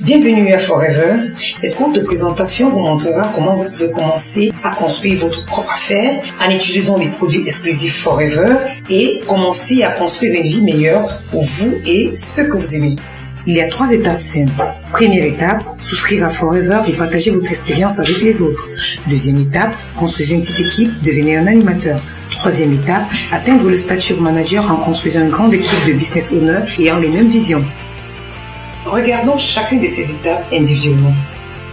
Bienvenue à Forever. Cette courte présentation vous montrera comment vous pouvez commencer à construire votre propre affaire en utilisant les produits exclusifs Forever et commencer à construire une vie meilleure pour vous et ceux que vous aimez. Il y a 3 étapes simples. Première étape, souscrire à Forever et partager votre expérience avec les autres. Deuxième étape, construisez une petite équipe, devenez un animateur. Troisième étape, atteindre le statut manager en construisant une grande équipe de business owners ayant les mêmes visions. Regardons chacune de ces étapes individuellement.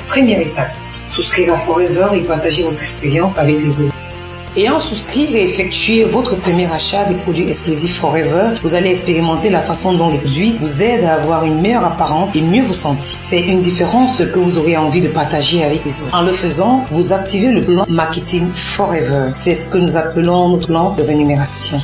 Première étape, souscrire à Forever et partager votre expérience avec les autres. Ayant souscrit et effectué votre premier achat des produits exclusifs Forever, vous allez expérimenter la façon dont les produits vous aident à avoir une meilleure apparence et mieux vous sentir. C'est une différence que vous aurez envie de partager avec les autres. En le faisant, vous activez le plan Marketing Forever. C'est ce que nous appelons notre plan de rémunération.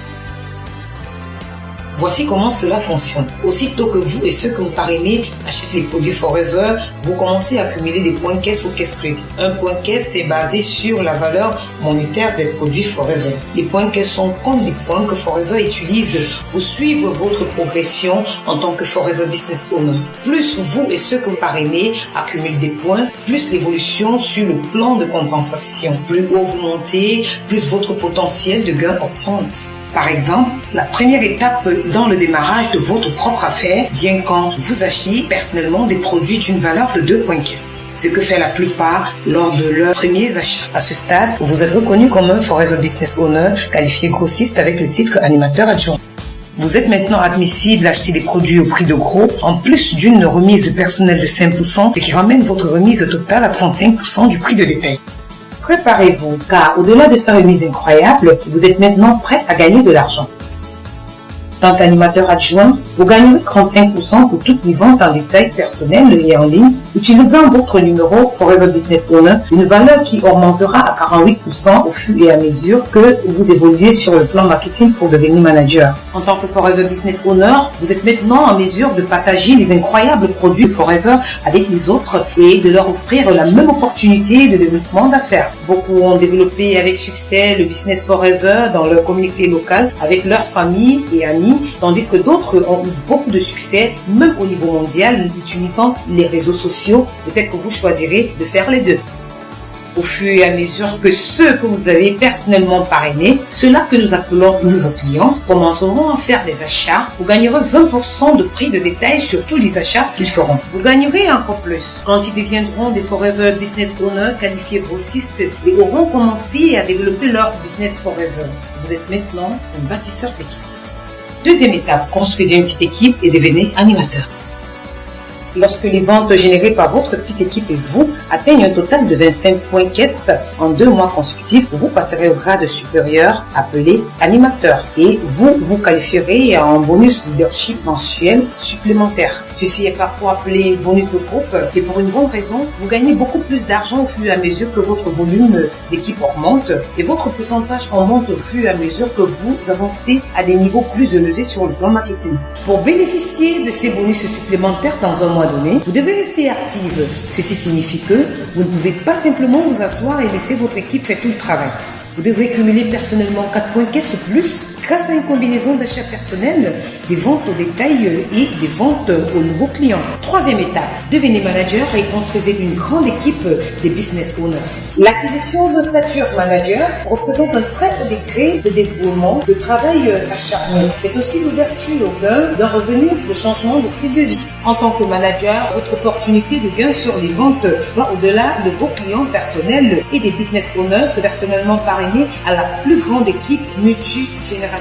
Voici comment cela fonctionne. Aussitôt que vous et ceux que vous parrainez achètent les produits Forever, vous commencez à accumuler des points caisse ou caisse crédit. Un point caisse est basé sur la valeur monétaire des produits Forever. Les points caisse sont comme des points que Forever utilise pour suivre votre progression en tant que Forever Business Owner. Plus vous et ceux que vous parrainez accumulent des points, plus l'évolution sur le plan de compensation. Plus haut vous montez, plus votre potentiel de gain augmente. Par exemple, la première étape dans le démarrage de votre propre affaire vient quand vous achetez personnellement des produits d'une valeur de 2 points caisse. Ce que fait la plupart lors de leurs premiers achats. À ce stade, vous êtes reconnu comme un Forever Business Owner qualifié grossiste avec le titre animateur adjoint. Vous êtes maintenant admissible à acheter des produits au prix de gros, en plus d'une remise personnelle de 5% et qui ramène votre remise totale à 35% du prix de détail. Préparez-vous, car au-delà de sa remise incroyable, vous êtes maintenant prêt à gagner de l'argent. En tant qu'animateur adjoint, vous gagnerez 35% pour toutes les ventes en détail personnelles et en ligne, utilisant votre numéro Forever Business Owner, une valeur qui augmentera à 48% au fur et à mesure que vous évoluez sur le plan marketing pour devenir manager. En tant que Forever Business Owner, vous êtes maintenant en mesure de partager les incroyables produits Forever avec les autres et de leur offrir la même opportunité de développement d'affaires. Beaucoup ont développé avec succès le Business Forever dans leur communauté locale avec leur famille et amis, tandis que d'autres ont eu beaucoup de succès, même au niveau mondial, utilisant les réseaux sociaux. Peut-être que vous choisirez de faire les deux. Au fur et à mesure que ceux que vous avez personnellement parrainés, ceux-là que nous appelons nouveaux clients, commenceront à faire des achats, vous gagnerez 20% de prix de détail sur tous les achats qu'ils feront. Vous gagnerez encore plus quand ils deviendront des Forever Business Owners qualifiés grossistes et auront commencé à développer leur business Forever. Vous êtes maintenant un bâtisseur d'équipe. Deuxième étape, construisez une petite équipe et devenez animateur. Lorsque les ventes générées par votre petite équipe et vous atteignent un total de 25 points caisse en 2 mois consécutifs, vous passerez au grade supérieur appelé animateur et vous qualifierez à un bonus leadership mensuel supplémentaire. Ceci est parfois appelé bonus de groupe et pour une bonne raison, vous gagnez beaucoup plus d'argent au fur et à mesure que votre volume d'équipe augmente et votre pourcentage augmente au fur et à mesure que vous avancez à des niveaux plus élevés sur le plan marketing. Pour bénéficier de ces bonus supplémentaires dans un mois donné, vous devez rester active. Ceci signifie que vous ne pouvez pas simplement vous asseoir et laisser votre équipe faire tout le travail. Vous devrez cumuler personnellement 4 points caisse ou plus grâce à une combinaison d'achats personnels, des ventes au détail et des ventes aux nouveaux clients. Troisième étape, devenez manager et construisez une grande équipe des business owners. L'acquisition de statut manager représente un très haut degré de dévouement, de travail acharné. C'est aussi l'ouverture au gain d'un revenu, le changement de style de vie. En tant que manager, votre opportunité de gain sur les ventes va au-delà de vos clients personnels et des business owners personnellement parrainés à la plus grande équipe multigénérationnelle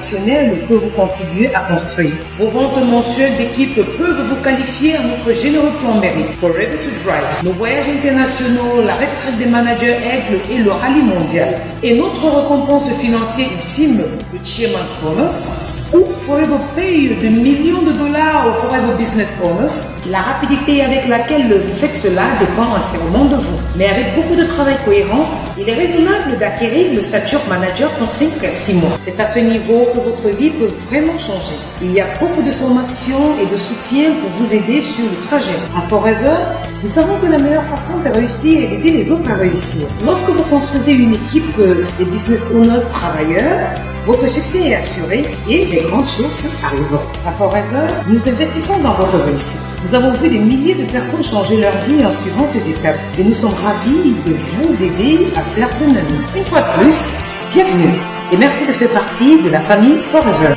que vous contribuez à construire. Vos ventes mensuelles d'équipe peuvent vous qualifier à notre généreux plan mérite Forever to Drive, nos voyages internationaux, la retraite des managers aigles et le rallye mondial. Et notre récompense financière ultime, le Chairman's Bonus, ou Forever Pay de millions de dollars aux Forever Business Owners. La rapidité avec laquelle vous faites cela dépend entièrement de vous. Mais avec beaucoup de travail cohérent, il est raisonnable d'acquérir le statut manager dans 5 à 6 mois. C'est à ce niveau que votre vie peut vraiment changer. Il y a beaucoup de formations et de soutien pour vous aider sur le trajet. À Forever, nous savons que la meilleure façon de réussir est d'aider les autres à réussir. Lorsque vous construisez une équipe des business owners travailleurs, Votre succès est assuré et les grandes choses arriveront. À Forever, nous investissons dans votre réussite. Nous avons vu des milliers de personnes changer leur vie en suivant ces étapes et nous sommes ravis de vous aider à faire de même. Une fois de plus, bienvenue et merci de faire partie de la famille Forever.